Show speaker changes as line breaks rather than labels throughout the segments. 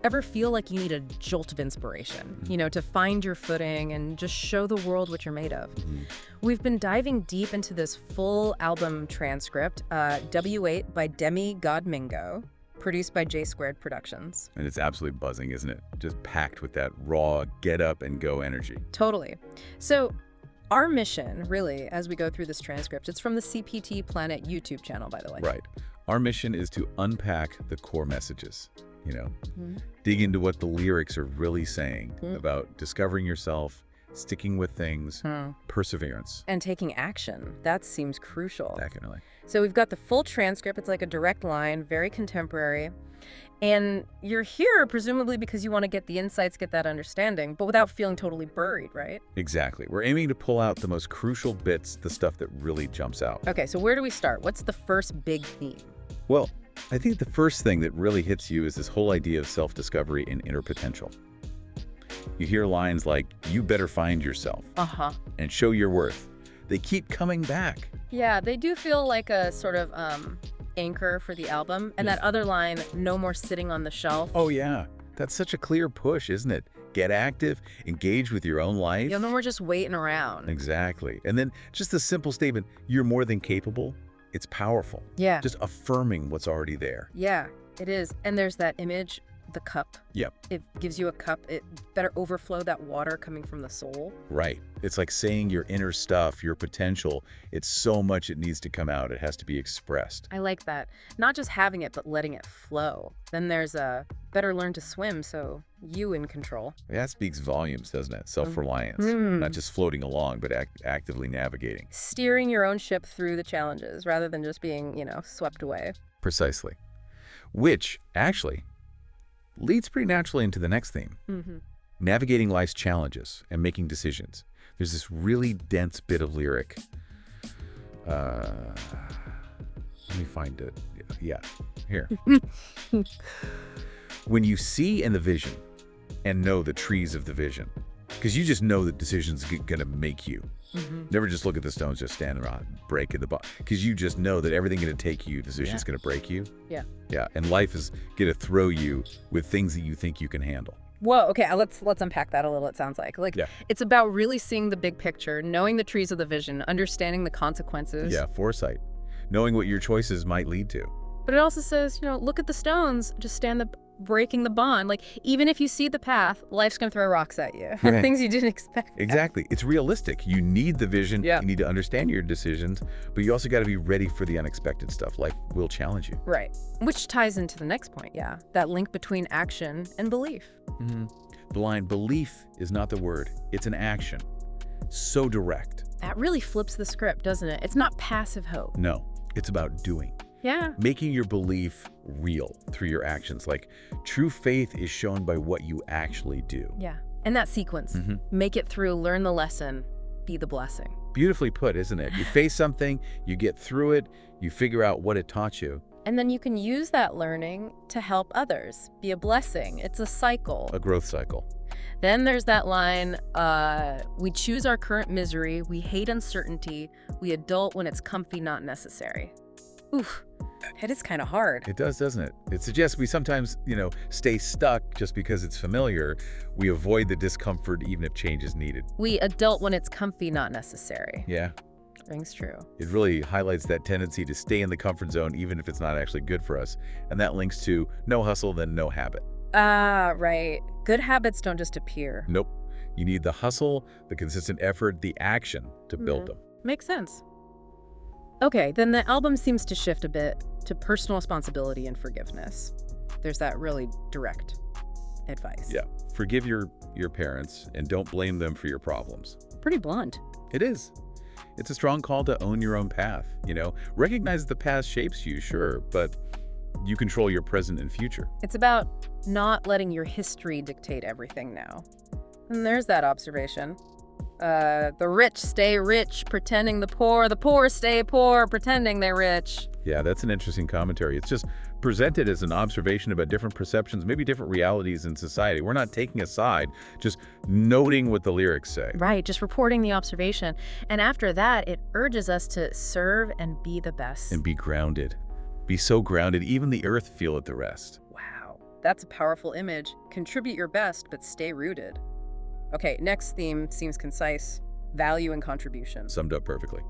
Ever feel like you need a jolt of inspiration, to find your footing and just show the world what you're made of? We've been diving deep into this full album transcript, W8 by Demigod Mingo, produced by JaySquared Productions.
And it's absolutely buzzing, isn't it? Just packed with that raw, get up and go energy.
Totally. So our mission, really, as we go through this transcript, it's from the CPT Planet YouTube channel, by the way.
Right. Our mission is to unpack the core messages, dig into what the lyrics are really saying about discovering yourself, sticking with things, perseverance.
And taking action. That seems crucial.
Definitely.
So we've got the full transcript. It's like a direct line, very contemporary. And you're here presumably because you want to get the insights, get that understanding, but without feeling totally buried, right?
Exactly. We're aiming to pull out the most crucial bits, the stuff that really jumps out.
Okay, so where do we start? What's the first big theme?
Well, I think the first thing that really hits you is this whole idea of self-discovery and inner potential. You hear lines like, you better find yourself and show your worth. They keep coming back.
Yeah, they do feel like a sort of anchor for the album. And that other line, no more sitting on the shelf.
Oh, yeah. That's such a clear push, isn't it? Get active, engage with your own life.
No more just waiting around.
Exactly. And then just the simple statement, you're more than capable. It's powerful.
Yeah.
Just affirming what's already there.
Yeah, it is. And there's that image, the cup.
Yep.
It gives you a cup. It better overflow that water coming from the soul.
Right. It's like saying your inner stuff, your potential. It's so much it needs to come out. It has to be expressed.
I like that. Not just having it, but letting it flow. Then there's a better learn to swim, so you in control.
That speaks volumes, doesn't it? Self-reliance. Not just floating along, but actively navigating.
Steering your own ship through the challenges rather than just being, swept away.
Precisely. Which, actually, leads pretty naturally into the next theme. Navigating life's challenges and making decisions. There's this really dense bit of lyric. Let me find it. Yeah, here. When you see in the vision and know the trees of the vision, because you just know that decisions are going to make you. Never just look at the stones, just stand around, break in the bottom. Because you just know that everything going to take you, decision's going to break you.
Yeah.
Yeah, and life is going to throw you with things that you think you can handle.
Whoa, okay, let's unpack that a little, it sounds like. It's about really seeing the big picture, knowing the trees of the vision, understanding the consequences.
Yeah, foresight. Knowing what your choices might lead to.
But it also says, look at the stones, just stand breaking the bond. Like, even if you see the path, life's going to throw rocks at you.
Right.
Things you didn't expect.
Exactly. It's realistic. You need the vision.
Yeah.
You need to understand your decisions, but you also got to be ready for the unexpected stuff. Life will challenge you.
Right. Which ties into the next point, yeah. That link between action and belief.
The line, belief is not the word. It's an action. So direct.
That really flips the script, doesn't it? It's not passive hope.
No, it's about doing.
Yeah.
Making your belief real through your actions. Like, true faith is shown by what you actually do.
Yeah. And that sequence, make it through, learn the lesson, be the blessing.
Beautifully put, isn't it? You face something, you get through it, you figure out what it taught you.
And then you can use that learning to help others, be a blessing. It's a cycle.
A growth cycle.
Then there's that line, we choose our current misery, we hate uncertainty, we adult when it's comfy, not necessary. Oof, that is kind of hard.
It does, doesn't it? It suggests we sometimes, stay stuck just because it's familiar. We avoid the discomfort even if change is needed.
We adult when it's comfy, not necessary.
Yeah.
Rings true.
It really highlights that tendency to stay in the comfort zone even if it's not actually good for us. And that links to no hustle, then no habit.
Ah, right. Good habits don't just appear.
Nope. You need the hustle, the consistent effort, the action to build them.
Makes sense. Okay, then the album seems to shift a bit to personal responsibility and forgiveness. There's that really direct advice.
Yeah. Forgive your parents and don't blame them for your problems.
Pretty blunt.
It is. It's a strong call to own your own path, Recognize the past shapes you, sure, but you control your present and future.
It's about not letting your history dictate everything now. And there's that observation. The rich stay rich, pretending the poor stay poor, pretending they're rich.
Yeah, that's an interesting commentary. It's just presented as an observation about different perceptions, maybe different realities in society. We're not taking a side, just noting what the lyrics say.
Right, just reporting the observation. And after that, it urges us to serve and be the best.
And be grounded. Be so grounded, even the earth feel at the rest.
Wow. That's a powerful image. Contribute your best, but stay rooted. Okay, next theme seems concise. Value and contribution.
Summed up perfectly.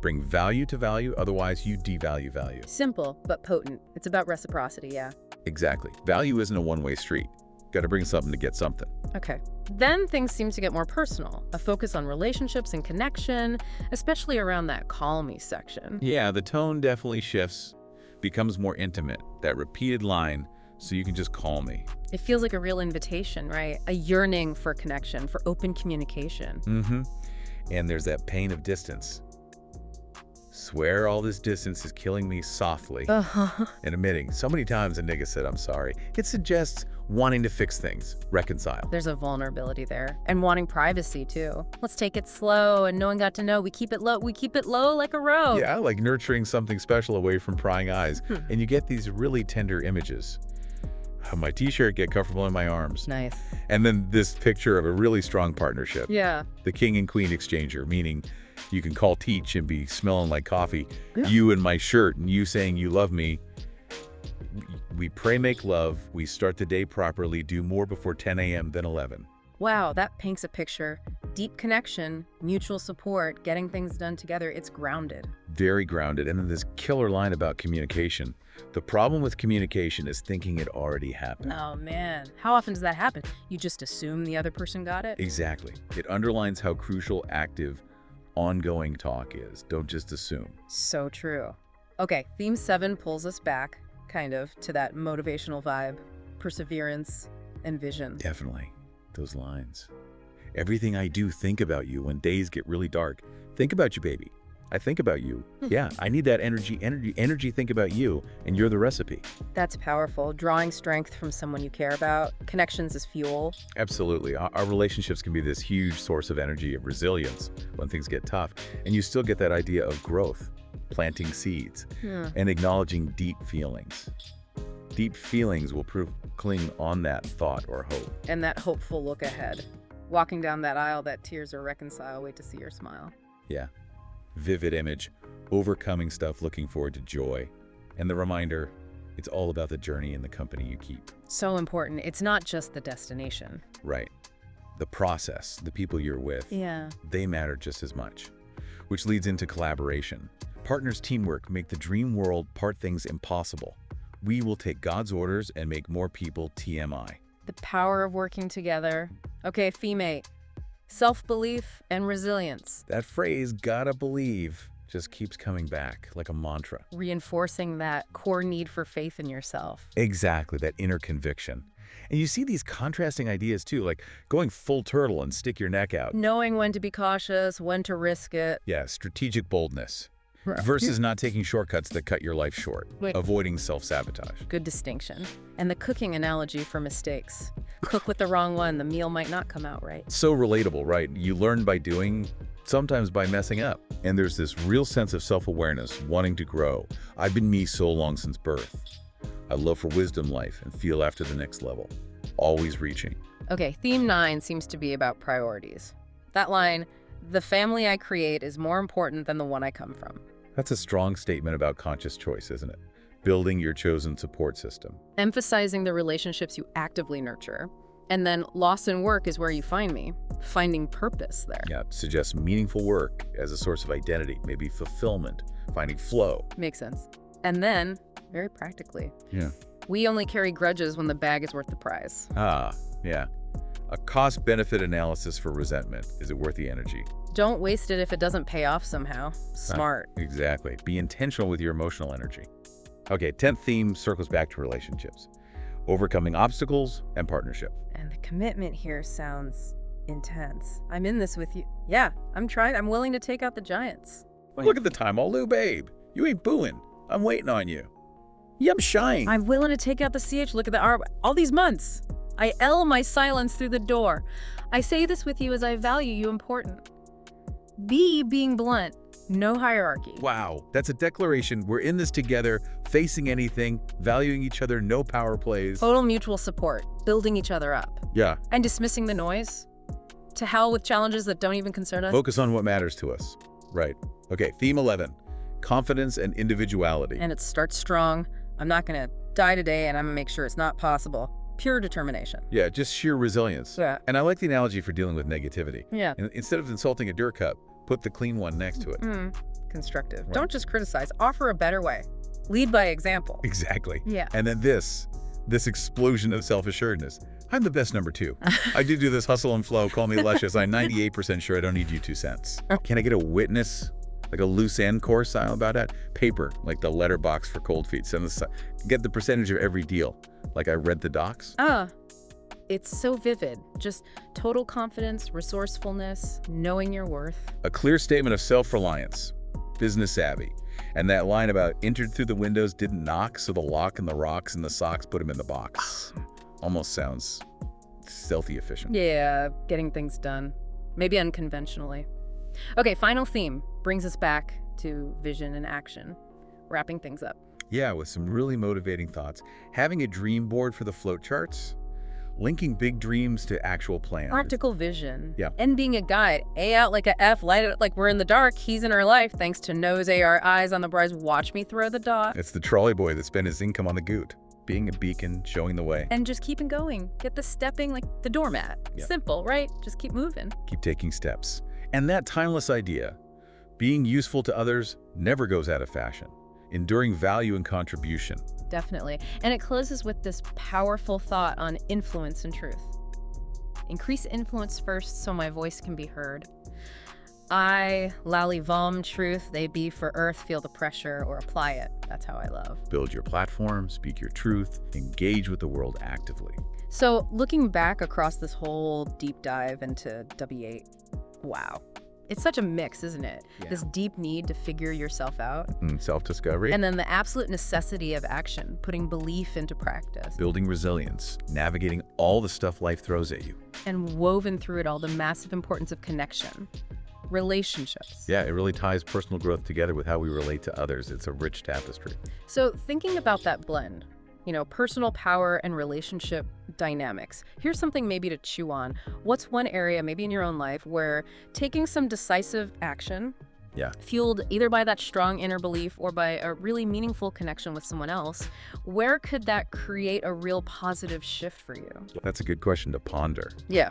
Bring value to value, otherwise you devalue value.
Simple, but potent. It's about reciprocity, yeah.
Exactly. Value isn't a one-way street. Got to bring something to get something.
Okay. Then things seem to get more personal. A focus on relationships and connection, especially around that call me section.
Yeah, the tone definitely shifts, becomes more intimate. That repeated line, so you can just call me.
It feels like a real invitation, right? A yearning for connection, for open communication.
Mm-hmm. And there's that pain of distance. Swear all this distance is killing me softly. And admitting so many times a nigga said I'm sorry. It suggests wanting to fix things, reconcile.
There's a vulnerability there. And wanting privacy, too. Let's take it slow, and no one got to know. We keep it low like a rogue.
Yeah, like nurturing something special away from prying eyes. And you get these really tender images. My t-shirt, get comfortable in my arms.
Nice.
And then this picture of a really strong partnership.
Yeah.
The king and queen exchanger, meaning you can call Teach and be smelling like coffee. Yeah. You in my shirt and you saying you love me. We pray, make love. We start the day properly, do more before 10 a.m. than 11.
Wow, that paints a picture. Deep connection, mutual support, getting things done together. It's grounded.
Very grounded. And then this killer line about communication. The problem with communication is thinking it already happened.
Oh, man. How often does that happen? You just assume the other person got it?
Exactly. It underlines how crucial, active, ongoing talk is. Don't just assume.
So true. Okay, theme 7 pulls us back, kind of, to that motivational vibe, perseverance, and vision.
Definitely. Those lines. Everything I do, think about you. When days get really dark, think about you, baby. I think about you. Yeah, I need that energy, think about you, and you're the recipe.
That's powerful. Drawing strength from someone you care about. Connections is fuel.
Absolutely. Our relationships can be this huge source of energy, of resilience when things get tough. And you still get that idea of growth, planting seeds, and acknowledging deep feelings. Deep feelings will cling on that thought or hope.
And that hopeful look ahead. Walking down that aisle that tears are reconcile, wait to see your smile.
Yeah. Vivid image, overcoming stuff, looking forward to joy. And the reminder, it's all about the journey and the company you keep.
So important. It's not just the destination.
Right. The process, the people you're with, they matter just as much. Which leads into collaboration. Partners' teamwork make the dream world part things impossible. We will take God's orders and make more people TMI.
The power of working together. Okay, theme 8. Self-belief and resilience.
That phrase, gotta believe, just keeps coming back like a mantra.
Reinforcing that core need for faith in yourself.
Exactly, that inner conviction. And you see these contrasting ideas too, like going full turtle and stick your neck out.
Knowing when to be cautious, when to risk it.
Yeah, strategic boldness. Versus not taking shortcuts that cut your life short. Avoiding self-sabotage.
Good distinction. And the cooking analogy for mistakes. Cook with the wrong one, the meal might not come out right.
So relatable, right? You learn by doing, sometimes by messing up. And there's this real sense of self-awareness, wanting to grow. I've been me so long since birth. I love for wisdom life and feel after the next level. Always reaching.
Okay, theme 9 seems to be about priorities. That line, the family I create is more important than the one I come from.
That's a strong statement about conscious choice, isn't it? Building your chosen support system.
Emphasizing the relationships you actively nurture. And then loss in work is where you find me. Finding purpose there.
Yeah, suggests meaningful work as a source of identity, maybe fulfillment, finding flow.
Makes sense. And then, very practically,
yeah,
we only carry grudges when the bag is worth the prize.
Ah, yeah. A cost-benefit analysis for resentment. Is it worth the energy?
Don't waste it if it doesn't pay off somehow. Smart.
Exactly. Be intentional with your emotional energy. Okay, 10th theme circles back to relationships. Overcoming obstacles and partnership.
And the commitment here sounds intense. I'm in this with you. Yeah, I'm trying. I'm willing to take out the giants.
Look at the time, all babe. You ain't booing. I'm waiting on you. Yum shine.
I'm willing to take out the CH. Look at the R. All these months. I L my silence through the door. I say this with you as I value you important. B, being blunt. No hierarchy.
Wow, that's a declaration. We're in this together, facing anything, valuing each other, no power plays.
Total mutual support, building each other up.
Yeah.
And dismissing the noise. To hell with challenges that don't even concern us.
Focus on what matters to us. Right. Okay, theme 11, confidence and individuality.
And it starts strong. I'm not gonna die today and I'm gonna make sure it's not possible. Pure determination.
Yeah, just sheer resilience.
Yeah.
And I like the analogy for dealing with negativity.
Yeah.
Instead of insulting a dirt cup, put the clean one next to it.
Constructive.
Right.
Don't just criticize. Offer a better way. Lead by example.
Exactly.
Yeah.
And then this explosion of self-assuredness. I'm the best number 2. I do this hustle and flow, call me luscious. I'm 98% sure I don't need you 2 cents. Can I get a witness, like a loose end core style about that? Paper, like the letterbox for cold feet. Get the percentage of every deal, like I read the docs.
It's so vivid. Just total confidence, resourcefulness, knowing your worth.
A clear statement of self-reliance, business savvy. And that line about entered through the windows, didn't knock, so the lock and the rocks and the socks put him in the box. Almost sounds stealthy efficient.
Yeah, getting things done. Maybe unconventionally. Okay, final theme brings us back to vision and action, wrapping things up.
Yeah, with some really motivating thoughts. Having a dream board for the float charts, linking big dreams to actual plans.
Practical vision.
Yeah.
And being a guide. A out like a F, light it like we're in the dark. He's in our life. Thanks to nose AR, eyes on the prize. Watch me throw the dot.
It's the trolley boy that spent his income on the goot. Being a beacon, showing the way.
And just keeping going. Get the stepping like the doormat.
Yeah.
Simple, right? Just keep moving.
Keep taking steps. And that timeless idea, being useful to others, never goes out of fashion. Enduring value and contribution.
Definitely. And it closes with this powerful thought on influence and truth. Increase influence first so my voice can be heard. I, lally vom truth, they be for earth, feel the pressure or apply it. That's how I love.
Build your platform, speak your truth, engage with the world actively.
So looking back across this whole deep dive into W8, wow. It's such a mix, isn't it?
Yeah.
This deep need to figure yourself out.
Self-discovery.
And then the absolute necessity of action, putting belief into practice.
Building resilience, navigating all the stuff life throws at you.
And woven through it all, the massive importance of connection. Relationships.
Yeah, it really ties personal growth together with how we relate to others. It's a rich tapestry.
So thinking about that blend, personal power and relationship dynamics. Here's something maybe to chew on. What's one area, maybe in your own life, where taking some decisive action, fueled either by that strong inner belief or by a really meaningful connection with someone else, where could that create a real positive shift for you?
That's a good question to ponder.
Yeah.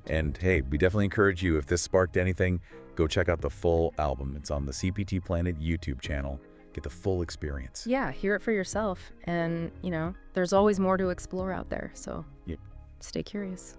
And hey, we definitely encourage you, if this sparked anything, go check out the full album. It's on the CPT Planet YouTube channel. Get the full experience.
Yeah, hear it for yourself. And, there's always more to explore out there. So stay curious.